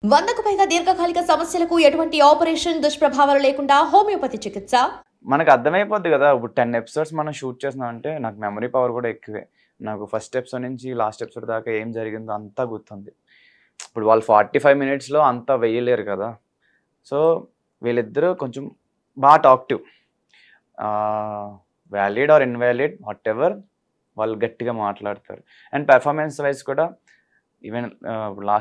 100కు పైగా దీర్ఘకాలిక సమస్యలకు ఎటువంటి ఆపరేషన్ దుష్ప్రభావాలు లేకుండా హోమియోపతి చికిత్స. మనకు అర్థమైపోద్ది కదా! ఇప్పుడు 10 ఎపిసోడ్స్ మనం షూట్ చేస్తున్నామంటే నాకు మెమరీ పవర్ కూడా ఎక్కువే. నాకు ఫస్ట్ ఎపిసోడ్ నుంచి లాస్ట్ ఎపిసోడ్ దాకా ఏం జరిగిందో అంతా గుర్తుంది. ఇప్పుడు వాళ్ళు 45 మినిట్స్‌లో అంతా వేయలేరు కదా! సో, వీళ్ళిద్దరూ కొంచెం టాక్టివ్. వాలిడ్ ఆర్ ఇన్వాలిడ్ వాటెవర్ వాళ్ళు గట్టిగా మాట్లాడతారు. అండ్ పెర్ఫార్మెన్స్ వైస్ కూడా ఈవెన్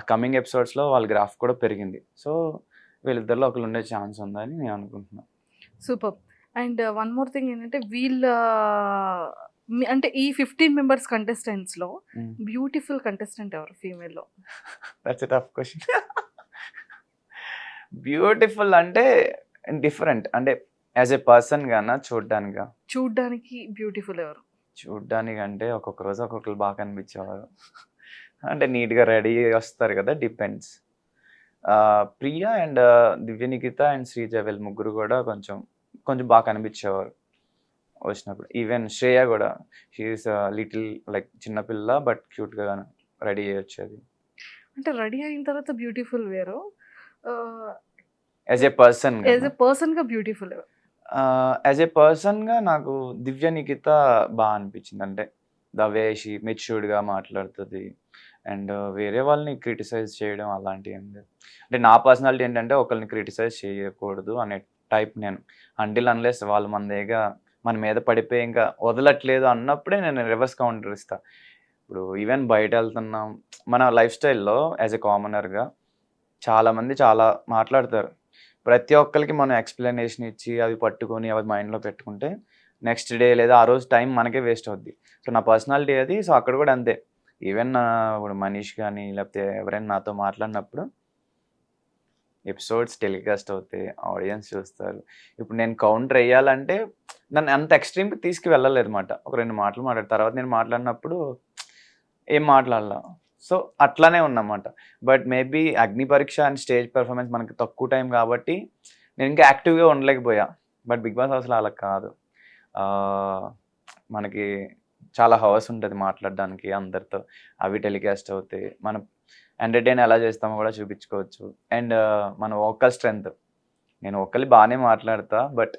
కమింగ్ ఎపిసోడ్స్‌లో వాళ్ళ గ్రాఫ్ కూడా పెరిగింది. సో, వీళ్ళిద్దరిలో ఒకళ్ళు ఉండే ఛాన్స్ ఉందని నేను అనుకుంటున్నా. Super. And one more thing ఏంటంటే వీళ్ళ అంటే ఈ 15 మెంబర్స్ కంటెస్టెంట్స్‌లో బ్యూటిఫుల్ కంటెస్టెంట్ ఎవరు ఫీమేల్‌లో? That's a tough question. Beautiful అంటే డిఫరెంట్ అంటే యాజ్ ఎ పర్సన్ గానా చూడ్డానికా? చూడ్డానికి బ్యూటిఫుల్ ఎవరు? చూడ్డానికంటే ఒక్కొక్క రోజు ఒక్కొక్కరు బాగా కనిపించేవారు. అంటే నీట్‌గా రెడీ వస్తారు కదా! Depends. Priya and Divya Nikhita and Sreeja వీళ్ళు ముగ్గురు కూడా కొంచెం బాగా కనిపించేవారు వచ్చినప్పుడు. ఈవెన్ శ్రేయ కూడా షీ ఈస్ లిటిల్ లైక్ చిన్నపిల్ల బట్ క్యూట్‌గా రెడీ అయ్యి వచ్చేది. అంటే రెడీ అయిన తర్వాత బ్యూటిఫుల్ వేరు. As a person as a పర్సన్‌గా బ్యూటిఫుల్ ఎవరు? యాజ్ ఎ పర్సన్‌గా నాకు దివ్యనిఖిత బాగా అనిపించింది. అంటే ద వే షీ మెచ్యూర్డ్‌గా మాట్లాడుతుంది. అండ్ వేరే వాళ్ళని క్రిటిసైజ్ చేయడం అలాంటివి ఏం లేదు. అంటే నా పర్సనాలిటీ ఏంటంటే ఒకరిని క్రిటిసైజ్ చేయకూడదు అనే టైప్ నేను. అంటిల్ అన్లెస్ వాళ్ళు మన మీద పడిపోయి ఇంకా వదలట్లేదు అన్నప్పుడే నేను రివర్స్ కౌంటర్ ఇస్తా. ఇప్పుడు ఈవెన్ బయట వెళ్తున్నాం మన లైఫ్ స్టైల్‌లో యాజ్ ఎ కామనర్‌గా చాలామంది చాలా మాట్లాడతారు. ప్రతి ఒక్కరికి మనం ఎక్స్‌ప్లనేషన్ ఇచ్చి అవి పట్టుకొని అవి మైండ్‌లో పెట్టుకుంటే నెక్స్ట్ డే లేదా ఆ రోజు టైం మనకే వేస్ట్ అవుద్ది. సో, నా పర్సనాలిటీ అది. సో, అక్కడ కూడా అంతే. ఈవెన్ ఇప్పుడు మనీష్ కానీ లేకపోతే ఎవరైనా నాతో మాట్లాడినప్పుడు ఎపిసోడ్స్ టెలికాస్ట్ అవుతాయి. ఆడియన్స్ చూస్తారు. ఇప్పుడు నేను కౌంటర్ ఎయ్యాలంటే నన్ను అంత ఎక్స్‌ట్రీమ్‌కి తీసుకువెళ్ళలేదన్నమాట. ఒక 2 మాటలు మాట్లాడిన తర్వాత నేను మాట్లాడినప్పుడు ఏం మాట్లాడలా. సో, అట్లానే ఉన్నమాట. బట్ మేబీ అగ్ని పరీక్ష అండ్ స్టేజ్ పెర్ఫార్మెన్స్ మనకి తక్కువ టైం కాబట్టి నేను ఇంకా యాక్టివ్‌గా ఉండలేకపోయా. బట్ బిగ్ బాస్ హౌస్‌లో అలా కాదు. మనకి చాలా హవర్స్ ఉంటది మాట్లాడడానికి అందరితో. అవి టెలికాస్ట్ అవుతాయి. మనం ఎంటర్‌టైన్ ఎలా చేస్తామో కూడా చూపించుకోవచ్చు. అండ్ మన వోకల్ స్ట్రెంత్. నేను వోకల్లీ బాగానే మాట్లాడతా. బట్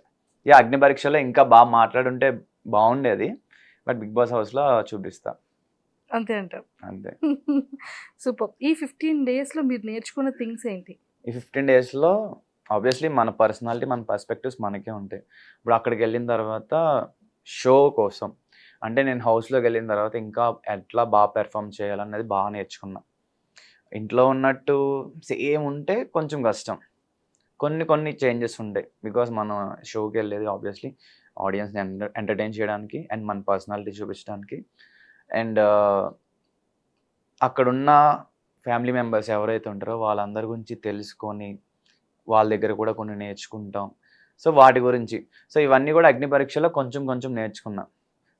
అగ్ని పరీక్షలో ఇంకా బాగా మాట్లాడుంటే బాగుండేది. బట్ బిగ్ బాస్ హౌస్‌లో చూపిస్తా. అంతే అంటారు. అంతే. సూపర్. ఈ 15 డేస్‌లో మీరు నేర్చుకున్న థింగ్స్ ఏంటి? ఈ 15 డేస్‌లో ఆబ్వియస్లీ మన పర్సనాలిటీ, మన పర్స్పెక్టివ్స్ మనకే ఉంటాయి. ఇప్పుడు అక్కడికి వెళ్ళిన తర్వాత షో కోసం అంటే నేను హౌస్‌లోకి వెళ్ళిన తర్వాత ఇంకా ఎట్లా బాగా పెర్ఫార్మ్ చేయాలనేది బాగా నేర్చుకున్నా. ఇంట్లో ఉన్నట్టు సేమ్ ఉంటే కొంచెం కష్టం. కొన్ని చేంజెస్ ఉంటాయి. బికాజ్ మనం షోకి వెళ్ళేది ఆబ్వియస్లీ ఆడియన్స్‌ని ఎంటర్‌టైన్ చేయడానికి అండ్ మన పర్సనాలిటీ చూపించడానికి. అండ్ అక్కడున్న ఫ్యామిలీ మెంబర్స్ ఎవరైతే ఉంటారో వాళ్ళందరి గురించి తెలుసుకొని వాళ్ళ దగ్గర కూడా కొన్ని నేర్చుకుంటాం. సో, వాటి గురించి. సో, ఇవన్నీ కూడా అగ్ని పరీక్షలో కొంచెం నేర్చుకున్నా.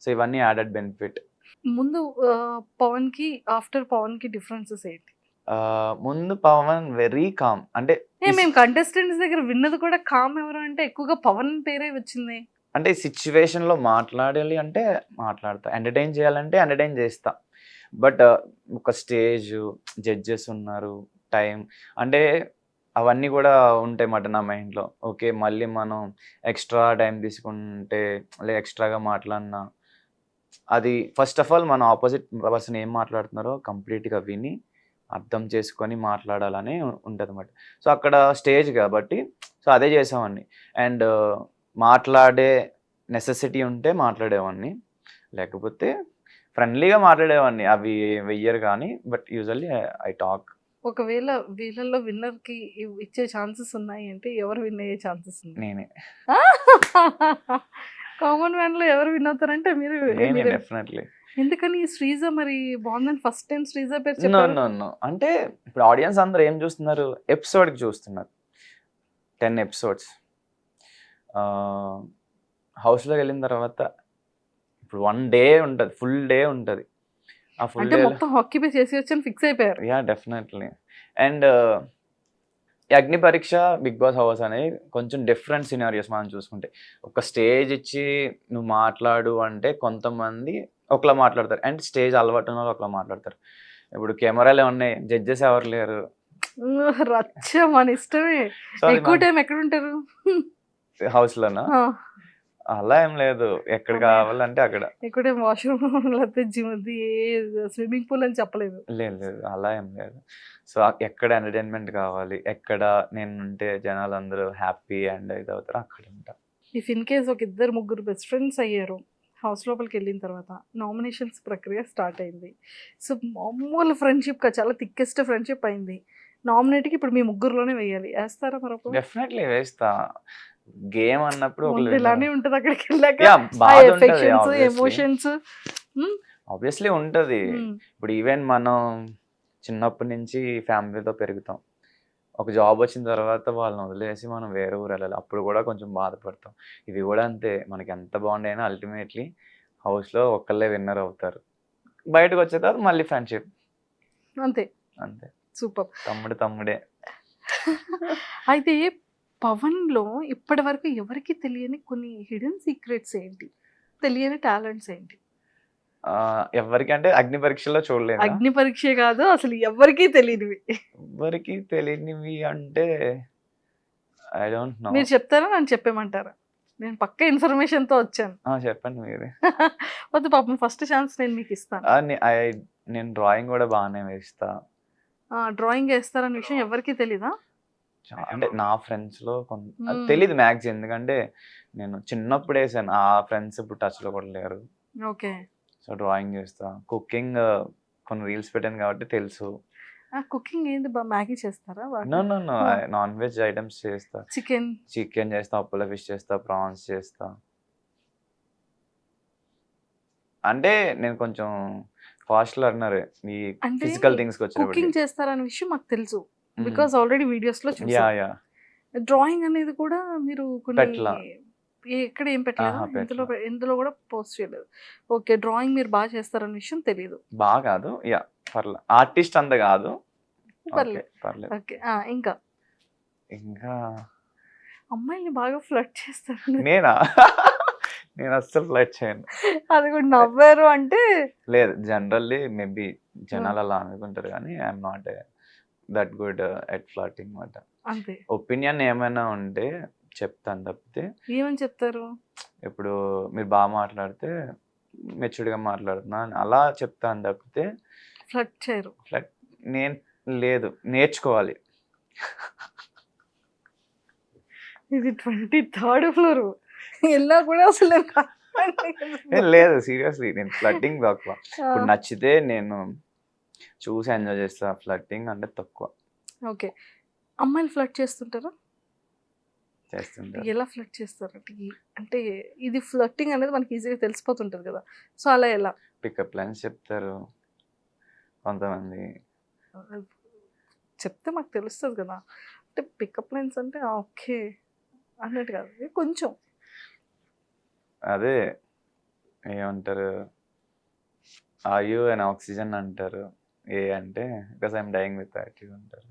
సో, ఇవన్నీ యాడెడ్ బెనిఫిట్. ముందు పవన్‌కి, ఆఫ్టర్ పవన్‌కి డిఫరెన్సెస్ ఏంటి? ముందు పవన్ వెరీ కామ్. అంటే మేము కంటెస్టెంట్స్ దగ్గర విన్నది కూడా కామ్ ఎవరు అంటే ఎక్కువగా పవన్ పేరే వచ్చింది. అంటే సిట్యుయేషన్‌లో మాట్లాడాలి అంటే మాట్లాడతా. ఎంటర్‌టైన్ చేయాలంటే ఎంటర్‌టైన్ చేస్తా. బట్ ఒక స్టేజు, జడ్జెస్ ఉన్నారు, టైం అంటే అవన్నీ కూడా ఉంటాయన్నమాట నా మైండ్‌లో. ఓకే. మళ్ళీ మనం ఎక్స్‌ట్రా టైం తీసుకుంటే ఎక్స్‌ట్రాగా మాట్లాడినా అది ఫస్ట్ ఆఫ్ ఆల్ మన ఆపోజిట్ పర్సన్ ఏం మాట్లాడుతున్నారో కంప్లీట్‌గా విని, అర్థం చేసుకొని మాట్లాడాలని ఉంటదన్నమాట. సో, అక్కడ స్టేజ్ కాబట్టి సో, అదే చేసేవాడిని. అండ్ మాట్లాడే నెసెసిటీ ఉంటే మాట్లాడేవాడిని. లేకపోతే ఫ్రెండ్లీగా మాట్లాడేవాడిని. అవి వెయ్యరు కానీ బట్ యూజువల్లీ ఐ టాక్. ఒకవేళ వీళ్ళల్లో విన్నర్‌కి ఇచ్చే ఛాన్సెస్ ఉన్నాయి అంటే ఎవరు విన్ అయ్యే ఛాన్సెస్ ఉన్నాయి? నేనే. కామన్ మ్యాన్‌లో ఎవరు విన్ అవుతారంటే నేనే డెఫినెట్‌లీ. ఎందుకని శ్రీజ మరి బాగుందని ఫస్ట్ టైం శ్రీజ పేరు నో. చెప్పారు? అంటే ఇప్పుడు ఆడియన్స్ అందరూ ఏం చూస్తున్నారు? ఎపిసోడ్‌కి చూస్తున్నారు. 10 ఎపిసోడ్స్. హౌస్‌లోకి వెళ్ళిన తర్వాత ఇప్పుడు 1 డే ఉంటది. ఫుల్ డే ఉంటది. ఆ ఫుల్ అంటే డేలో మొత్తం ఆక్యుపై చేసి వచ్చని ఫిక్స్ అయిపోయారు. డెఫినెట్‌లీ. అండ్ ఈ అగ్ని పరీక్ష, బిగ్ బాస్ హౌస్ అనేది కొంచెం డిఫరెంట్ సినారియోస్ మనం చూసుకుంటే. ఒక స్టేజ్ ఇచ్చి నువ్వు మాట్లాడు అంటే కొంతమంది ఒకలా మాట్లాడతారు. అండ్ స్టేజ్ అలవాటు ఉన్నోళ్ళు ఒకలా మాట్లాడతారు. ఇప్పుడు కెమెరాలు ఉన్నాయి. జడ్జెస్ ఎవరు లేరు. రచ్చ మన ఇష్టమే. సో అది ఎక్కువ టైం ఎక్కడ ఉంటారు? హౌస్ లోనా ఆ, అలా ఏం లేదు, ఎక్కడ అమ్మయ్య. కావాలంటే అక్కడ. ఎక్కువ టైం వాష్రూమ్ లేకపోతే జిమ్, స్విమ్మింగ్ పూల్ అని చెప్పలేదు. లేదు లేదు అలా ఏం లేదు. సో ఎక్కడ ఎంటర్టైన్మెంట్ కావాలి, ఎక్కడ నేను ఉంటే జనాలు అందరూ హ్యాపీ అండ్ ఇది అవుతారు అక్కడ ఉంటా. ఇఫ్ ఇన్ కేస్ ఒక ఇద్దరు ముగ్గురు బెస్ట్ ఫ్రెండ్స్ అయ్యారు, హౌస్ లోపలికి వెళ్ళిన తర్వాత నామినేషన్స్ ప్రక్రియ స్టార్ట్ అయింది. సో మామూలు ఫ్రెండ్షిప్ చాలా థిక్కెస్ట్ ఫ్రెండ్షిప్ అయింది. నామినేట్కి ఇప్పుడు మీ ముగ్గురులోనే వేయాలి, వేస్తారా మరొక? డెఫినెట్లీ వేస్తా. గేమ్ అన్నప్పుడు ముందు ఇలానే ఉంటుంది అక్కడికి వెళ్ళాక. యా బాధ ఉంటది ఎఫెక్షన్స్, ఎమోషన్స్. ఆబ్వియస్లీ ఉంటది. ఇప్పుడు ఈవెన్ మనం చిన్నప్పటి నుంచి ఫ్యామిలీతో పెరుగుతాం, ఒక జాబ్ వచ్చిన తర్వాత వాళ్ళని వదిలేసి మనం వేరే ఊరు వెళ్ళాలి, అప్పుడు కూడా కొంచెం బాధపడతాం. ఇవి కూడా అంతే, మనకి ఎంత బాగుండైనా అల్టిమేట్లీ హౌస్లో ఒక్కళ్ళే విన్నర్ అవుతారు, బయటకు వచ్చే తర్వాత మళ్ళీ ఫ్రెండ్షిప్ అంతే. అంతే. సూపర్. తమ్ముడు తమ్ముడే. అయితే పవన్లో ఇప్పటి వరకు ఎవరికి తెలియని కొన్ని హిడెన్ సీక్రెట్స్ ఏంటి, తెలియని టాలెంట్స్ ఏంటి? ఎవరికి అగ్ని పరీక్షలో చూడలేదు. అగ్ని పరీక్ష కాదు, అసలు ఎవరికీ తెలియనివి. ఎవరికి తెలియనివి అంటే ఐ డోంట్ నో. మీరు చెప్తారా, నన్ను చెప్పేమంటారా? నేను పక్క ఇన్ఫర్మేషన్తో వచ్చాను. చెప్పండి మీరే. వద్దు పాపం, ఫస్ట్ ఛాన్స్ నేను మీకు ఇస్తాను. నేను డ్రాయింగ్ కూడా బాగానే వేస్తా. డ్రాయింగ్ వేస్తారన్న విషయం ఎవరికీ తెలీదా? అంటే నా ఫ్రెండ్స్ లో తెలీదు మ్యాక్స్, ఎందుకంటే నేను చిన్నప్పుడు వేసాను, ఆ ఫ్రెండ్స్ ఇప్పుడు టచ్ లో కూడా లేరు. ఓకే. సో డ్రాయింగ్ చేస్తా, కుకింగ్ కొన్ని రీల్స్ పెట్టాను కాబట్టి తెలుసు. కుకింగ్ ఏంటి, మ్యాగీ చేస్తారా? నాన్ వెజ్ ఐటమ్స్ చేస్తా. చికెన్ చేస్తా, అప్పుల ఫిష్ చేస్తా, ప్రాన్స్ చేస్తా. అంటే నేను కొంచెం ఫాస్ట్ లర్నర్ ఈ ఫిజికల్ థింగ్స్ కి వచ్చినప్పుడు. కుకింగ్ చేస్తారన్న విషయం మాకు తెలుసు, బికాస్ ఆల్రెడీ వీడియోస్ లో చూసా. యా. డ్రాయింగ్ అనేది కూడా మీరు పెట్టలా. ఎక్కడ ఏం పెట్టలేదు, ఇందులో కూడా పోస్ట్ చేయలేదు. ఓకే, డ్రాయింగ్ మీరు బాగా చేస్తారన్న విషయం తెలియదు. బాగా కాదు, యా పర్లేదు, ఆర్టిస్ట్ అంత కాదు, పర్లేదు. ఓకే, ఇంకా ఇంకా అమ్మాయిని బాగా ఫ్లర్ట్ చేస్తారు. నేనా? నేను అస్సలు ఫ్లర్ట్ చేయను. అది కూడా నవ్వారు అంటే లేదు, జనరల్లీ మేబీ జనాలు అలా అనుకుంటారు కానీ I'm not that good at flirting మాట. అంతే. ఒపీనియన్ ఏమైనా ఉంటే చెప్తాను తప్పితే. ఏమని చెప్తారు? ఇప్పుడు మీరు బాగా మాట్లాడితే మెచ్యూర్డ్గా మాట్లాడుతున్నా అలా చెప్తాను తప్పితే ఫ్లర్ట్ చేయరు. నేను లేదు, నేర్చుకోవాలి. ఇది 23rd ఫ్లోర్ ఎలా కూడా అసలు లేదు, సీరియస్లీ నేను ఫ్లర్టింగ్ తక్కువ. ఇప్పుడు నచ్చితే నేను చూసి ఎంజాయ్ చేస్తా, ఫ్లర్టింగ్ అంటే తక్కువ. ఓకే. అమ్మాయిలు ఫ్లర్ట్ చేస్తుంటారా? చేస్తుంటారు. ఎలా ఫ్లర్ట్ చేస్తారు అంటే ఇది ఫ్లర్టింగ్ అనేది మనకి ఈజీగా తెలిసిపోతుంటది కదా, సో అలా ఎలా? పికప్ లైన్స్ చెప్తారు కొంతమంది. చెప్తే మాకు తెలుస్తుంది కదా, అంటే పికప్ లైన్స్ అంటే ఓకే అన్నట్టు కాదు, కొంచెం అదే ఏమంటారు, ఆర్ యూ అండ్ ఆక్సిజన్ అంటారు. ఏ అంటే because I'm dying with attitude అంటారు.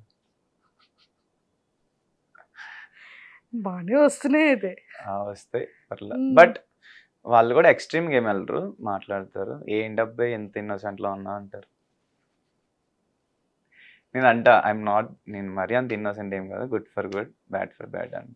బాగానే వస్తున్నాయి అయితే. వస్తాయి పర్లేదు, బట్ వాళ్ళు కూడా ఎక్స్ట్రీమ్ గేమ్ వెళ్ళరు, మాట్లాడతారు. ఏంటబ్బాయి ఎంత ఇన్నోసెంట్లో ఉన్నా అంటారు. నేను అంటా ఐఎమ్ నాట్, నేను మరీ అంత ఇన్నోసెంట్ ఏం కాదు, good for good, bad for bad అంట.